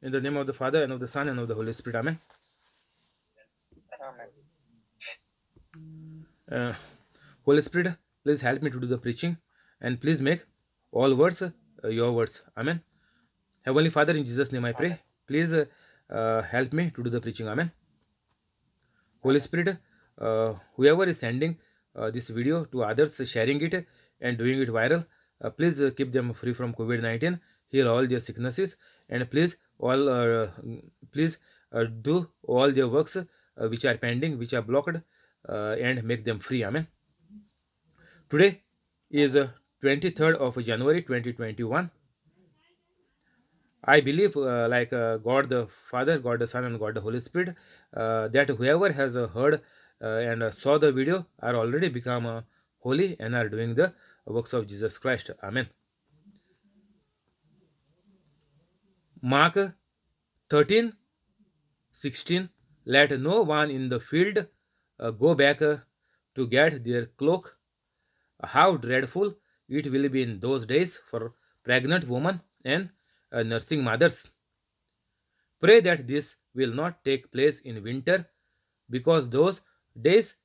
In the name of the Father, and of the Son, and of the Holy Spirit. Amen. Amen. Holy Spirit, please help me to do the preaching, and please make all words your words. Amen. Heavenly Father, in Jesus' name I pray. Amen. Please help me to do the preaching. Amen. Holy Amen. Spirit, whoever is sending this video to others, sharing it and doing it viral, please keep them free from COVID-19, heal all their sicknesses, and please do all their works which are pending, which are blocked, and make them free. Amen. Today is 23rd of January 2021. I believe, God the Father, God the Son, and God the Holy Spirit, that whoever has heard and saw the video are already become holy and are doing the works of Jesus Christ. Amen. Mark 13:16. Let no one in the field go back to get their cloak. How dreadful it will be in those days for pregnant women and nursing mothers. Pray that this will not take place in winter, because those days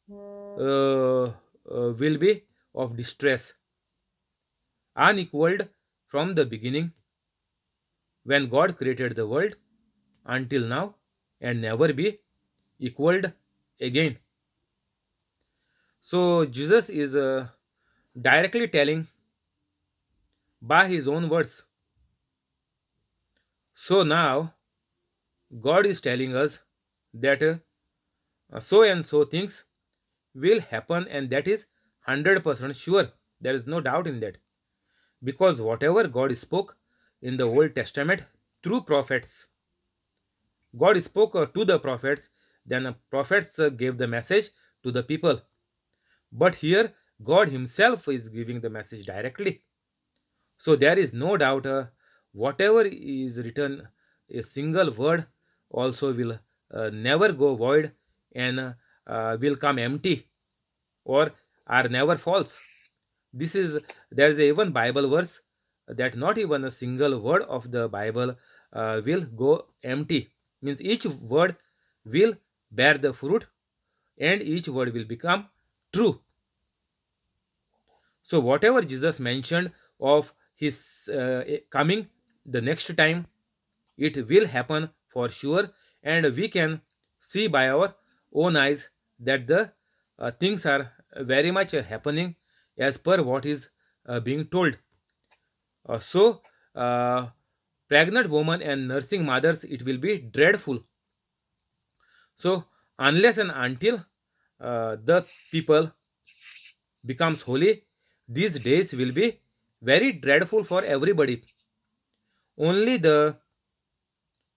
will be of distress, unequaled from the beginning when God created the world until now, and never be equaled again. So Jesus is directly telling by his own words. So now God is telling us that so and so things will happen, and that is 100% sure. There is no doubt in that, because whatever God spoke in the Old Testament through prophets, God spoke to the prophets, then prophets gave the message to the people. But here God himself is giving the message directly. So there is no doubt, whatever is written, a single word also will never go void, and will come empty, or are never false. This is There is even Bible verse that not even a single word of the Bible will go empty. Means each word will bear the fruit, and each word will become true. So whatever Jesus mentioned of his coming the next time, it will happen for sure, and we can see by our own eyes that the things are very much happening as per what is being told. So pregnant women and nursing mothers, it will be dreadful. So unless and until the people becomes holy, these days will be very dreadful for everybody. Only the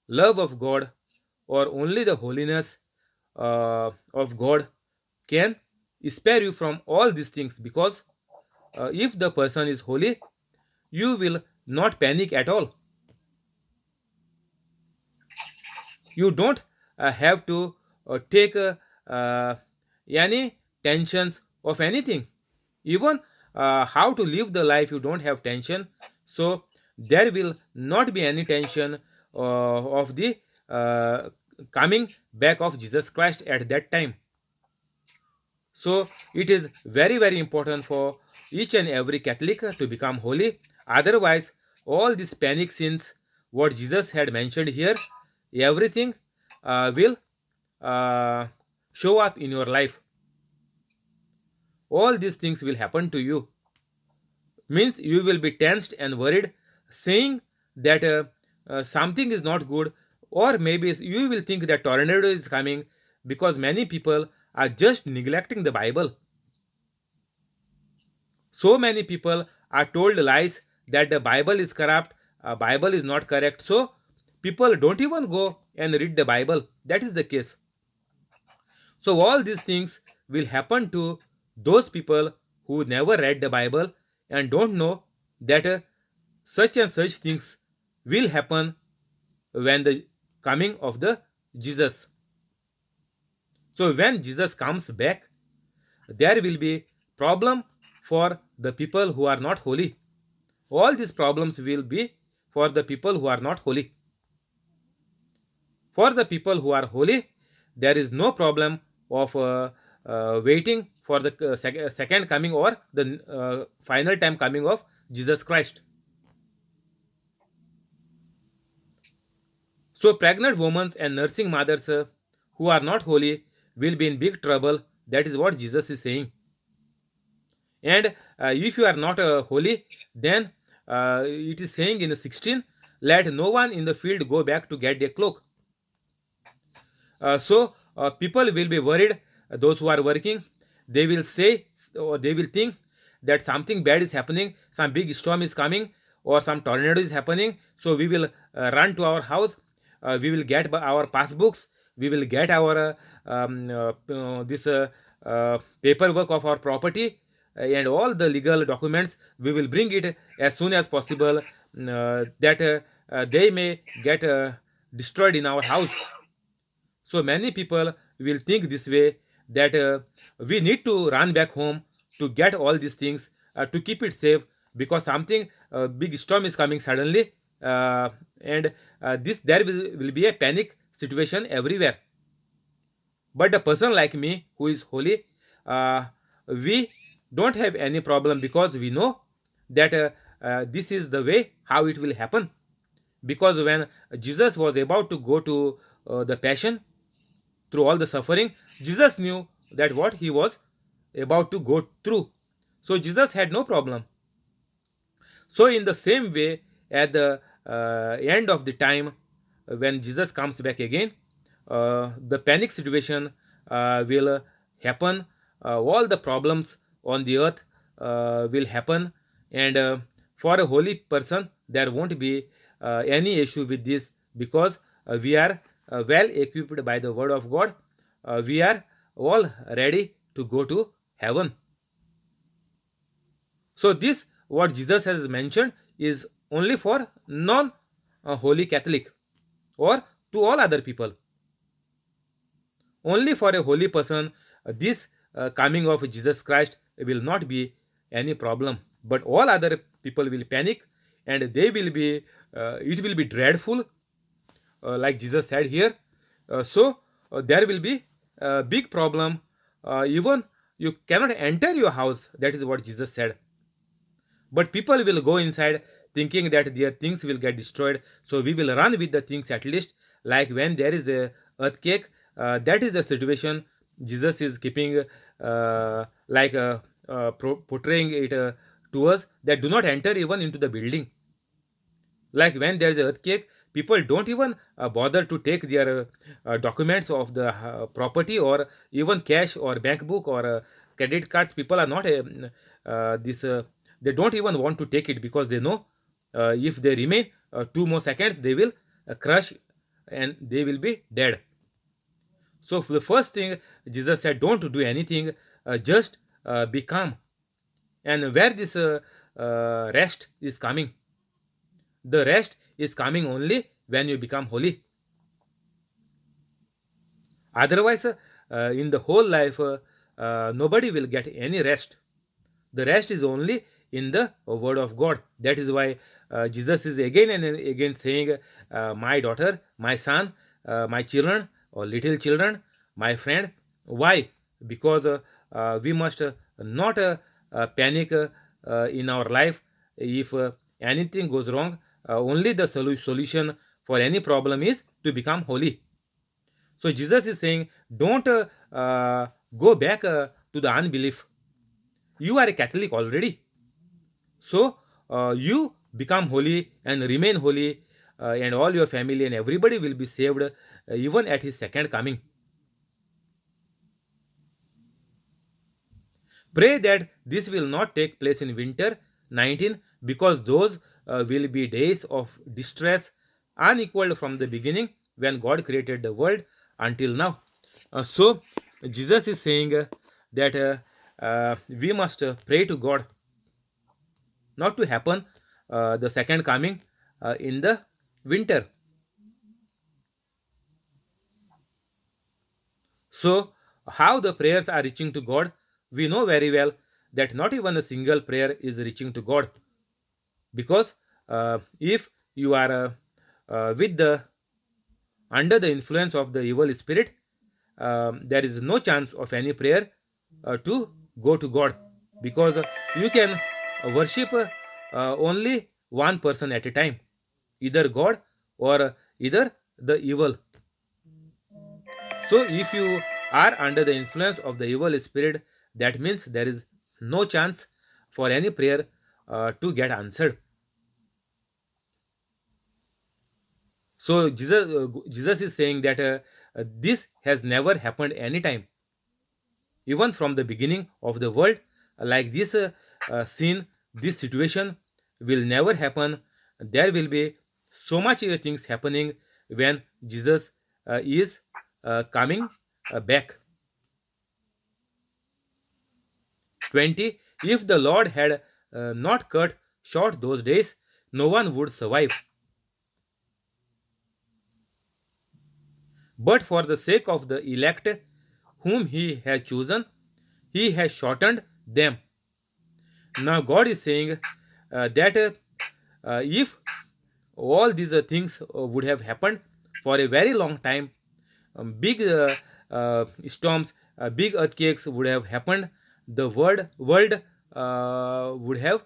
love of God, or only the holiness of God can spare you from all these things, because if the person is holy, you will not panic at all. You don't have to take any tensions of anything. Even how to live the life, you don't have tension. So there will not be any tension of the uh, coming back of Jesus Christ at that time. So it is very, very important for each and every Catholic to become holy. Otherwise, all these panic sins, what Jesus had mentioned here, everything will uh, show up in your life. All these things will happen to you. Means you will be tensed and worried, saying that something is not good, or maybe you will think that tornado is coming, because many people are just neglecting the Bible. So many people are told lies that the Bible is corrupt, Bible is not correct. So people don't even go and read the Bible. That is the case. So all these things will happen to those people who never read the Bible and don't know that such and such things will happen when the coming of the Jesus. So when Jesus comes back, there will be problem for the people who are not holy. All these problems will be for the people who are not holy. For the people who are holy, there is no problem of waiting for the second coming or the final time coming of Jesus Christ. So, pregnant women and nursing mothers who are not holy will be in big trouble. That is what Jesus is saying. And if you are not holy, then it is saying in 16, let no one in the field go back to get a cloak. So people will be worried. Those who are working, they will say, or they will think that something bad is happening, some big storm is coming, or some tornado is happening. So we will run to our house. We will get our passbooks. We will get our this paperwork of our property and all the legal documents. We will bring it as soon as possible that they may get destroyed in our house. So many people will think this way that we need to run back home to get all these things to keep it safe because something big storm is coming suddenly and this there will be a panic situation everywhere. But a person like me who is holy, we don't have any problem because we know that this is the way how it will happen. Because when Jesus was about to go to the passion, through all the suffering, Jesus knew that what he was about to go through. So Jesus had no problem. So in the same way, at the end of the time, when Jesus comes back again, the panic situation will happen. All the problems on the earth will happen, and for a holy person, there won't be any issue with this because we are well equipped by the word of God. We are all ready to go to heaven. So this what Jesus has mentioned is only for non holy Catholic or to all other people. Only for a holy person, this coming of Jesus Christ will not be any problem. But all other people will panic and they will be, it will be dreadful, like Jesus said here. So there will be a big problem. Even you cannot enter your house. That is what Jesus said. But people will go inside thinking that their things will get destroyed. So we will run with the things at least. Like when there is a earthquake, that is the situation Jesus is keeping, like portraying it to us that do not enter even into the building. Like when there is an earthquake, people don't even bother to take their documents of the property or even cash or bank book or credit cards. People are not this. They don't even want to take it because they know if they remain 2 more seconds, they will crush and they will be dead. So the first thing Jesus said, don't do anything, just be calm. And where this rest is coming? The rest is coming only when you become holy. Otherwise, in the whole life, nobody will get any rest. The rest is only in the word of God. That is why Jesus is again and again saying, my daughter, my son, my children, or little children, my friend. Why? Because we must not panic in our life. If anything goes wrong, only the solution for any problem is to become holy. So Jesus is saying, don't go back to the unbelief. You are a Catholic already. So you become holy and remain holy, and all your family and everybody will be saved even at his second coming. Pray that this will not take place in winter 19 because those will be days of distress unequaled from the beginning when God created the world until now. So Jesus is saying that we must pray to God not to happen the second coming in the winter. So how the prayers are reaching to God? We know very well that not even a single prayer is reaching to God, because if you are with the under the influence of the evil spirit, there is no chance of any prayer to go to God, because you can worship only one person at a time, either God or either the evil. So, if you are under the influence of the evil spirit, that means there is no chance for any prayer to get answered. So, Jesus is saying that this has never happened anytime, even from the beginning of the world. Like this scene, this situation will never happen. There will be so much things happening when Jesus is coming back. 20. If the Lord had not cut short those days, no one would survive. But for the sake of the elect whom he has chosen, he has shortened them. Now, God is saying that if all these things would have happened for a very long time, big storms, big earthquakes would have happened, the world would have,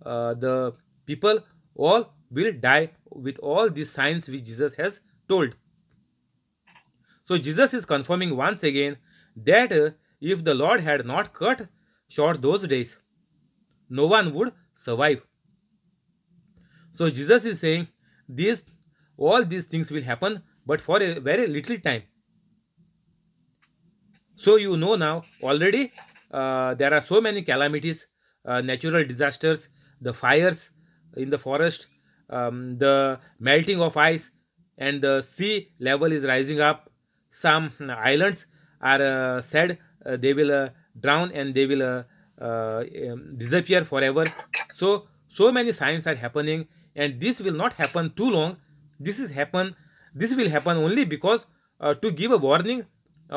the people all will die with all these signs which Jesus has told. So Jesus is confirming once again that if the Lord had not cut short those days, no one would survive. So Jesus is saying these all these things will happen, but for a very little time. So you know now already there are so many calamities, natural disasters, the fires in the forest, the melting of ice, and the sea level is rising up. Some islands are said they will drown and they will disappear forever. So many signs are happening, and this will not happen too long. This will happen only because to give a warning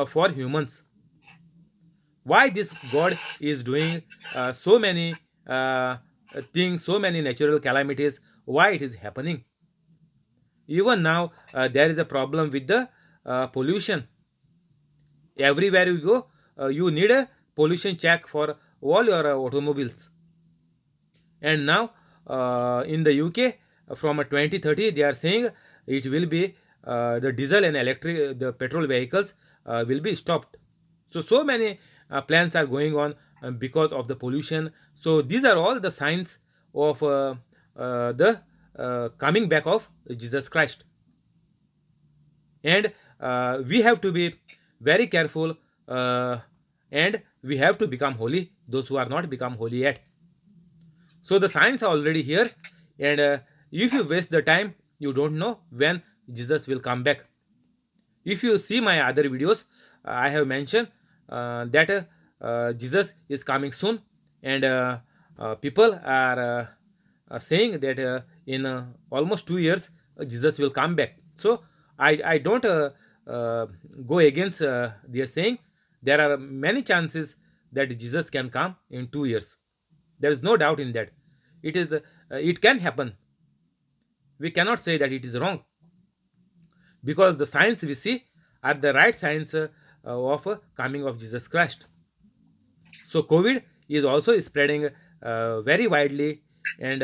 for humans. Why this God is doing so many things, so many natural calamities, why it is happening. Even now there is a problem with the pollution. Everywhere you go, you need a pollution check for all your automobiles. And now in the UK, from 2030 they are saying it will be the diesel and electric, the petrol vehicles will be stopped. So many plans are going on because of the pollution. So these are all the signs of the coming back of Jesus Christ. And we have to be very careful, and we have to become holy, those who are not become holy yet. So the signs are already here, and if you waste the time, you don't know when Jesus will come back. If you see my other videos, I have mentioned that Jesus is coming soon, and people are saying that in almost 2 years Jesus will come back. So I don't go against their saying. There are many chances that Jesus can come in 2 years. There is no doubt in that. It can happen. We cannot say that it is wrong, because the signs we see are the right signs of coming of Jesus Christ. So COVID is also spreading very widely, and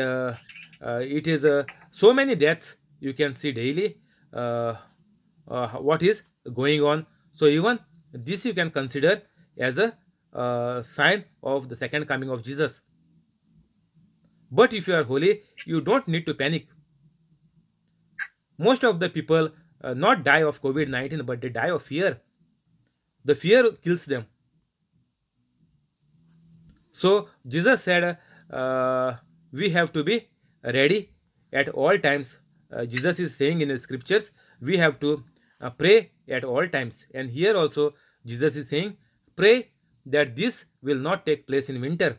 it is so many deaths you can see daily. What is going on? So even this you can consider as a sign of the second coming of Jesus. But if you are holy, you don't need to panic. Most of the people not die of COVID-19, but they die of fear. The fear kills them. So Jesus said we have to be ready at all times. Jesus is saying in the scriptures we have to pray at all times. And here also Jesus is saying pray that this will not take place in winter.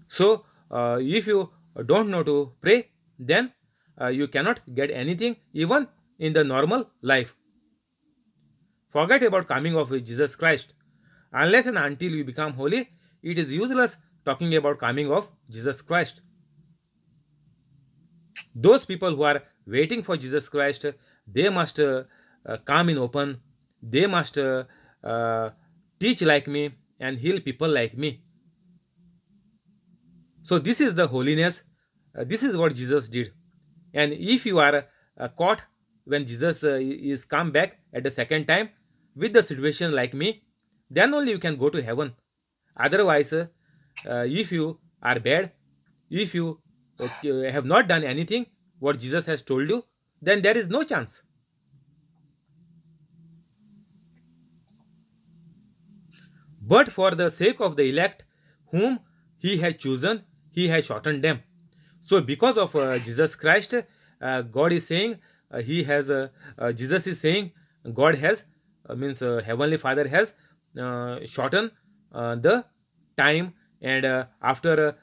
So if you don't know to pray, then you cannot get anything even in the normal life. Forget about coming of Jesus Christ. Unless and until you become holy, it is useless talking about coming of Jesus Christ. Those people who are waiting for Jesus Christ, they must come in open. They must uh, teach like me and heal people like me. So this is the holiness. This is what Jesus did. And if you are caught when Jesus is come back at the second time with the situation like me, then only you can go to heaven. Otherwise, if you are bad, if you have not done anything what Jesus has told you, then there is no chance. But for the sake of the elect whom he has chosen, he has shortened them. So because of Jesus Christ, God is saying, Jesus is saying, God has, means Heavenly Father has shortened the time, and after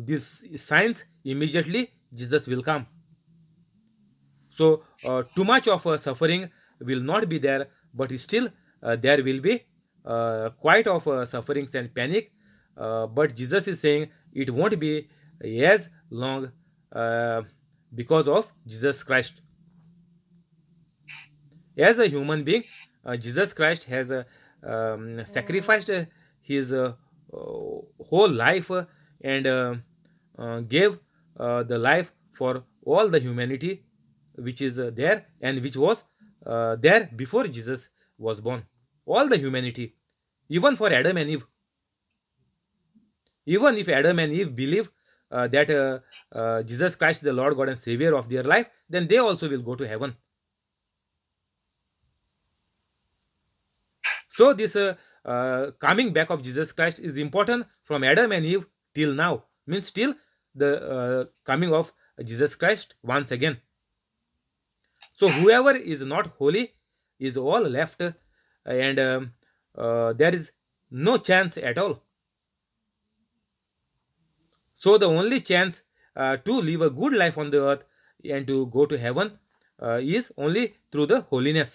these signs, immediately Jesus will come. So too much of suffering will not be there, but still there will be quite of sufferings and panic. But Jesus is saying it won't be as long because of Jesus Christ. As a human being, Jesus Christ has sacrificed his whole life and gave the life for all the humanity which is there and which was there before Jesus was born. All the humanity, even for Adam and Eve. Even if Adam and Eve believe that Jesus Christ is the Lord God and Savior of their life, then they also will go to heaven. So this coming back of Jesus Christ is important from Adam and Eve till now, means till the coming of Jesus Christ once again. So whoever is not holy is all left, and there is no chance at all. So the only chance to live a good life on the earth and to go to heaven is only through the holiness.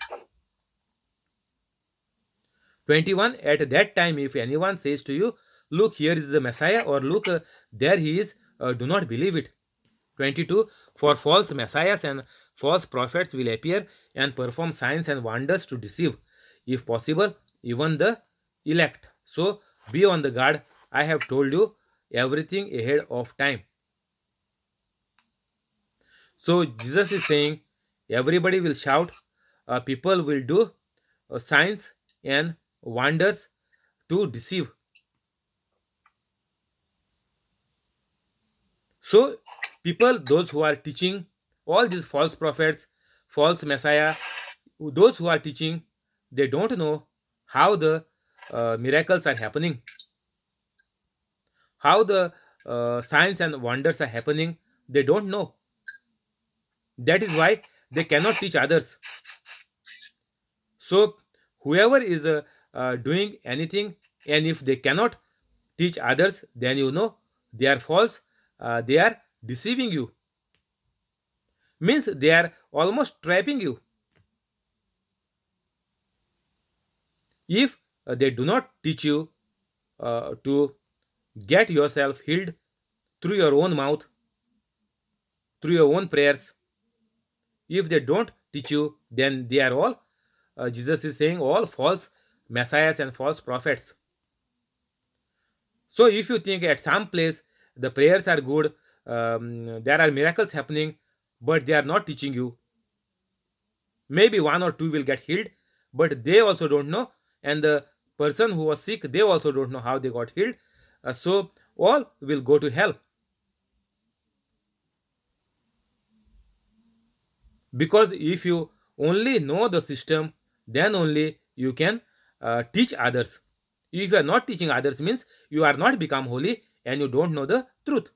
21. At that time, if anyone says to you, look, here is the Messiah, or look, there he is, do not believe it. 22. For false messiahs and false prophets will appear and perform signs and wonders to deceive, if possible, even the elect. So be on the guard. I have told you everything ahead of time. So Jesus is saying everybody will shout, people will do signs and wonders to deceive. So people, those who are teaching all these false prophets, false messiah, those who are teaching, they don't know how the miracles are happening, how the signs and wonders are happening. They don't know. That is why they cannot teach others. So whoever is doing anything, and if they cannot teach others, then you know they are false. They are deceiving you. Means they are almost trapping you. If they do not teach you to get yourself healed through your own mouth, through your own prayers, if they don't teach you, then they are all, Jesus is saying, all false messiahs and false prophets. So if you think at some place the prayers are good, there are miracles happening, but they are not teaching you, maybe one or two will get healed, but they also don't know, and the person who was sick, they also don't know how they got healed. So all will go to hell, because if you only know the system, then only you can teach others. If you are not teaching others, means you are not become holy and you don't know the truth.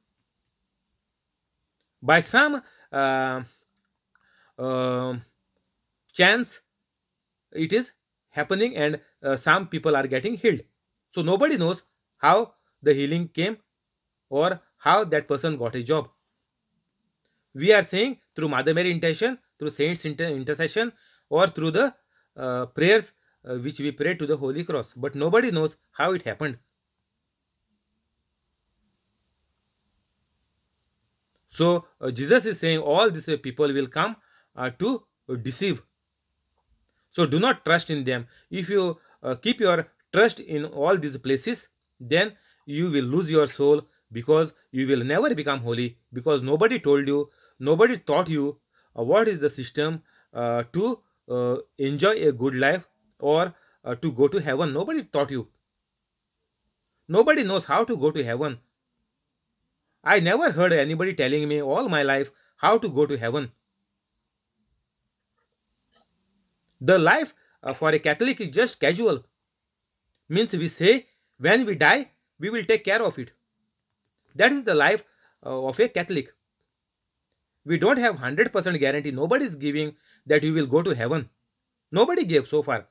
By some uh, chance it is happening, and some people are getting healed. So nobody knows how the healing came or how that person got a job. We are saying through Mother Mary intercession, through saints intercession, or through the prayers which we pray to the Holy Cross, but nobody knows how it happened. So Jesus is saying all these people will come to deceive. So do not trust in them. If you keep your trust in all these places, then you will lose your soul, because you will never become holy, because nobody told you, nobody taught you what is the system to enjoy a good life, or to go to heaven. Nobody taught you. Nobody knows how to go to heaven. I never heard anybody telling me all my life how to go to heaven. The life for a Catholic is just casual. Means we say when we die, we will take care of it. That is the life of a Catholic. We don't have 100% guarantee. Nobody is giving that you will go to heaven. Nobody gave so far.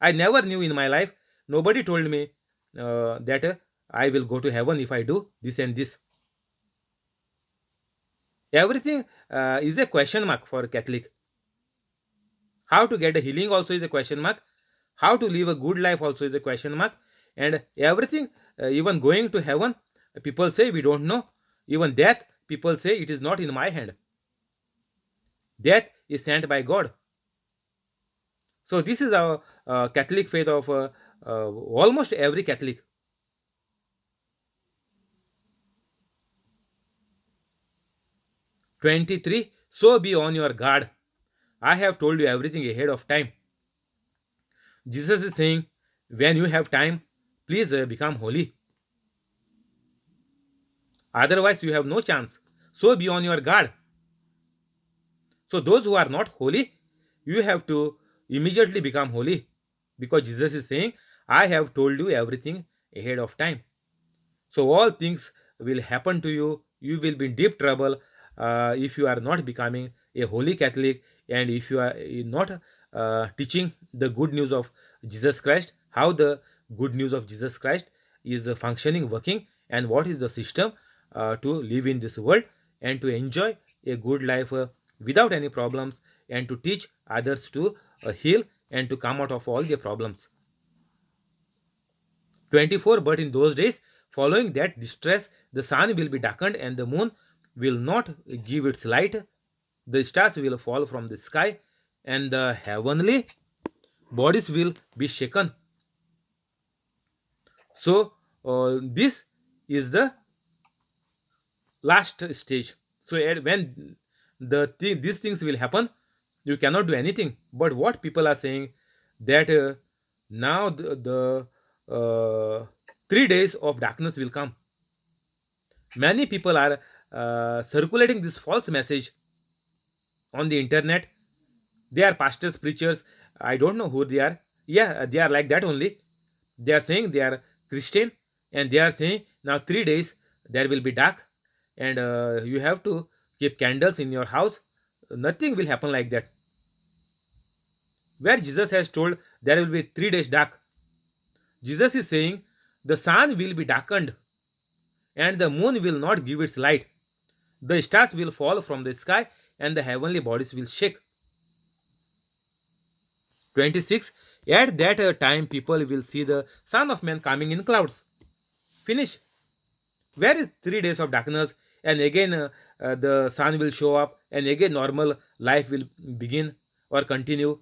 I never knew in my life. Nobody told me that I will go to heaven if I do this and this. Everything is a question mark for a Catholic. How to get a healing also is a question mark. How to live a good life also is a question mark. And everything, even going to heaven, people say we don't know. Even death, people say it is not in my hand. Death is sent by God. So this is our Catholic faith of almost every Catholic. 23. So be on your guard. I have told you everything ahead of time. Jesus is saying, when you have time, please become holy. Otherwise, you have no chance. So be on your guard. So, those who are not holy, you have to immediately become holy, because Jesus is saying, I have told you everything ahead of time. So, all things will happen to you. You will be in deep trouble if you are not becoming a holy Catholic, and if you are not teaching the good news of Jesus Christ, how the good news of Jesus Christ is functioning, working, and what is the system to live in this world and to enjoy a good life without any problems, and to teach others to heal and to come out of all their problems. 24. But in those days following that distress, the sun will be darkened and the moon will not give its light. The stars will fall from the sky, and the heavenly bodies will be shaken. So, this is the last stage. So, when these things will happen, you cannot do anything. But what people are saying, that now the 3 days of darkness will come. Many people are circulating this false message on the internet. They are pastors, preachers. I don't know who they are. Yeah, they are like that only. They are saying they are Christian, and they are saying now 3 days there will be dark, and you have to keep candles in your house. Nothing will happen like that. Where Jesus has told there will be 3 days dark, Jesus is saying the sun will be darkened and the moon will not give its light. The stars will fall from the sky and the heavenly bodies will shake. 26. At that time, people will see the Son of Man coming in clouds. Finish. Where is 3 days of darkness? And again, the sun will show up, and again, normal life will begin or continue.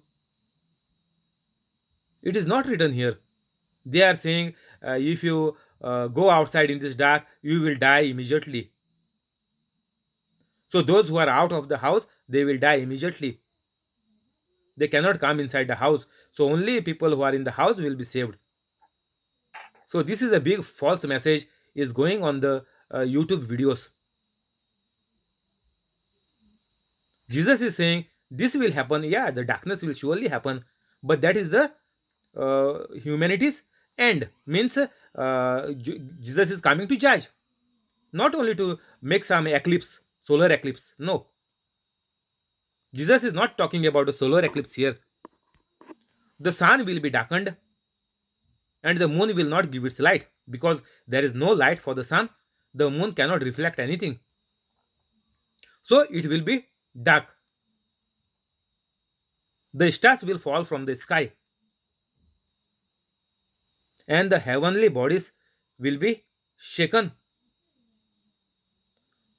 It is not written here. They are saying if you go outside in this dark, you will die immediately. So, those who are out of the house, they will die immediately. They cannot come inside the house. So, only people who are in the house will be saved. So, this is a big false message is going on the YouTube videos. Jesus is saying this will happen. Yeah, the darkness will surely happen, but that is the humanity's end. Means Jesus is coming to judge, not only to make some eclipse, solar eclipse. No, Jesus is not talking about a solar eclipse here. The sun will be darkened and the moon will not give its light, because there is no light for the sun. The moon cannot reflect anything. So it will be dark. The stars will fall from the sky and the heavenly bodies will be shaken.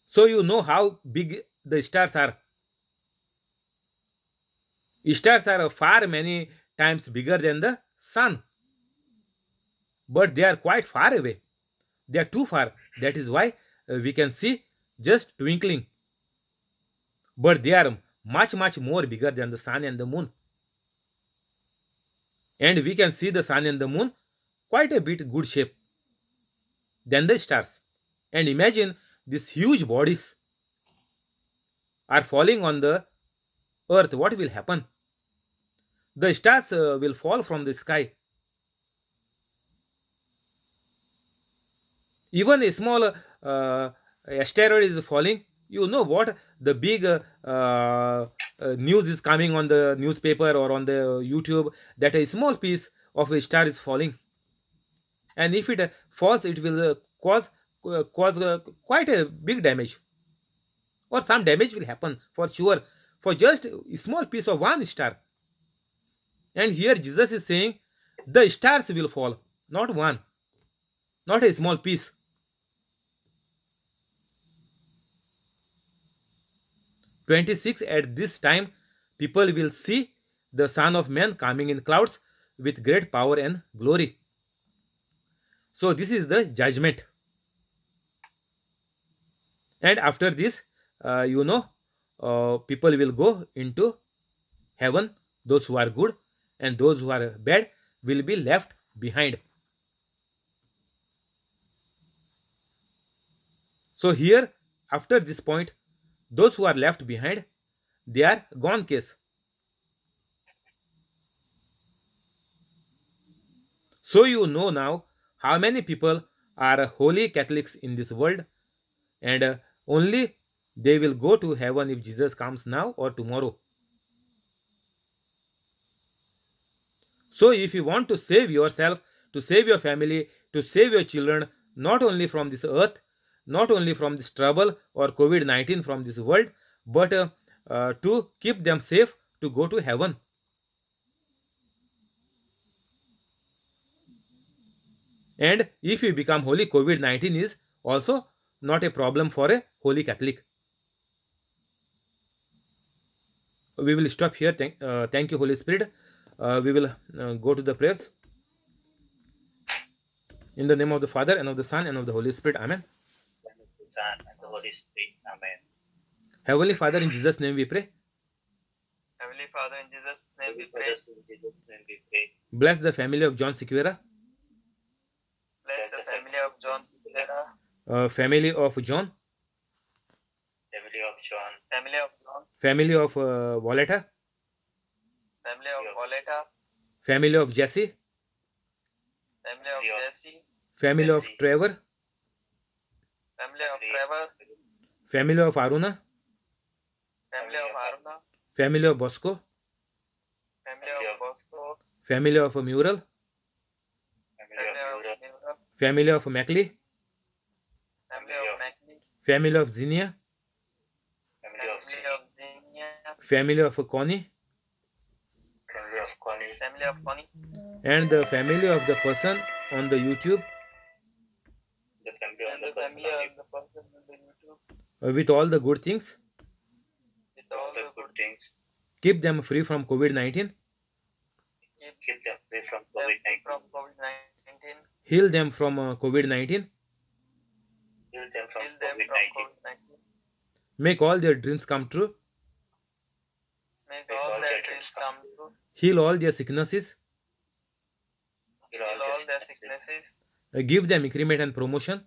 So you know how big the stars are. Stars are far many times bigger than the sun, but they are quite far away. They are too far. That is why we can see just twinkling. But they are much, much more bigger than the sun and the moon. And we can see the sun and the moon quite a bit good shape than the stars. And imagine these huge bodies are falling on the earth. What will happen? The stars will fall from the sky. Even a small asteroid is falling. You know what? The big news is coming on the newspaper or on the YouTube that a small piece of a star is falling, and if it falls, it will cause quite a big damage, or some damage will happen for sure for just a small piece of one star. And here Jesus is saying the stars will fall, not one, not a small piece. 26 At this time, people will see the Son of Man coming in clouds with great power and glory. So, this is the judgment. And after this, people will go into heaven. Those who are good and those who are bad will be left behind. So, here, after this point, those who are left behind, they are gone case. So you know now how many people are holy Catholics in this world, and only they will go to heaven if Jesus comes now or tomorrow. So if you want to save yourself, to save your family, to save your children, not only from this earth, not only from this trouble or COVID 19 from this world, but to keep them safe to go to heaven. And if you become holy, COVID 19 is also not a problem for a holy Catholic. We will stop here. Thank you, Holy Spirit. We will go to the prayers. In the name of the Father, and of the Son, and of the Holy Spirit. Amen. And of the Son and the Holy Spirit. Amen. Heavenly Father, in Jesus' name we pray. Heavenly Father, in Jesus' name we pray. Bless the family of John Sequeira, Bless the family of John Sequeira, family of John, family of John, family of John, family of Violetta, family of Violetta, family of Jesse, family of Jesse, family of Trevor, family of Trevor, family of Aruna, family of Aruna, family of Bosco, family of Bosco, family of Mural, family of Mural, family of Mackley, family of Mackley, family of Zinnia, family of Zinia, family of Connie, family of Connie, family of Connie, and the family of the person on the YouTube the family of the person on the YouTube, with all the good things. with all the good things. Keep them free from COVID 19. Keep them free from COVID-19. Heal them from COVID 19. Heal them from COVID-19. Make all their dreams come true. Make all their dreams come true. Heal all their sicknesses. Heal all their sicknesses. Give them increment and promotion.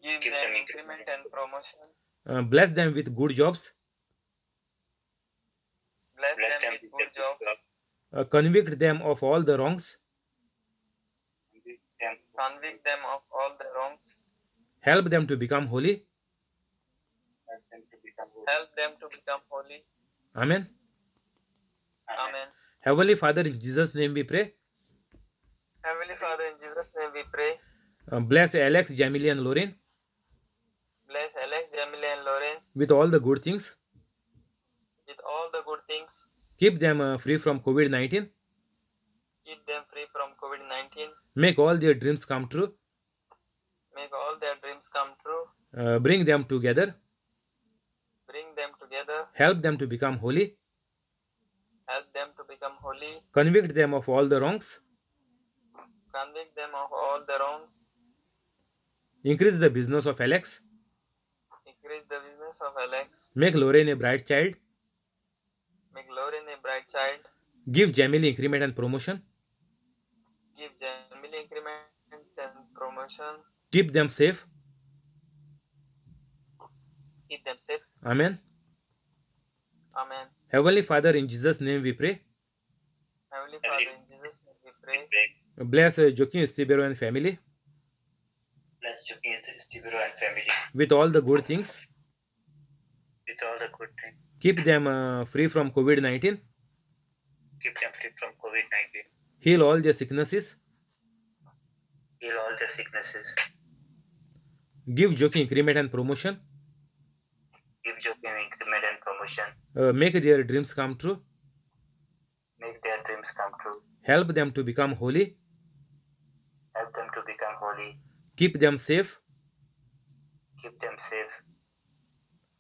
Give them increment and promotion. Bless them with good jobs. Bless them with good jobs. Convict them of all the wrongs. Convict them of all the wrongs. Help them to become holy. Help them to become holy. Amen. Amen. Heavenly Father, in Jesus' name we pray. Heavenly Father, in Jesus' name we pray. Bless Alex, Jamily, and Lorraine Bless Alex, Jamily, and Lauren with all the good things. with all the good things. Keep them free from COVID 19. Keep them free from COVID-19. Make all their dreams come true. Make all their dreams come true. Bring them together. Bring them together. Help them to become holy. Help them to become holy. Convict them of all the wrongs. Convict them of all the wrongs. Increase the business of Alex. Increase the business of Alex. Make Lorraine a bright child. Make Lauren a bright child. Give Jamily increment and promotion. Give Jamily increment and promotion. Keep them safe. Keep them safe. Amen. Amen. Heavenly Father, in Jesus' name we pray. Heavenly Father, in Jesus' name we pray. Bless Joaquin Estibero and family Bless Joaquin Estibero and family with all the good things. with all the good things. Keep them free from COVID-19. Keep them free from COVID-19. Heal all their sicknesses. Heal all their sicknesses. Give Joaquin increment and promotion. Give Joaquin increment and promotion. Make their dreams come true. Make their dreams come true. Help them to become holy. Help them to become holy. Keep them safe. Keep them safe.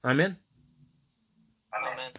Amen. Amen.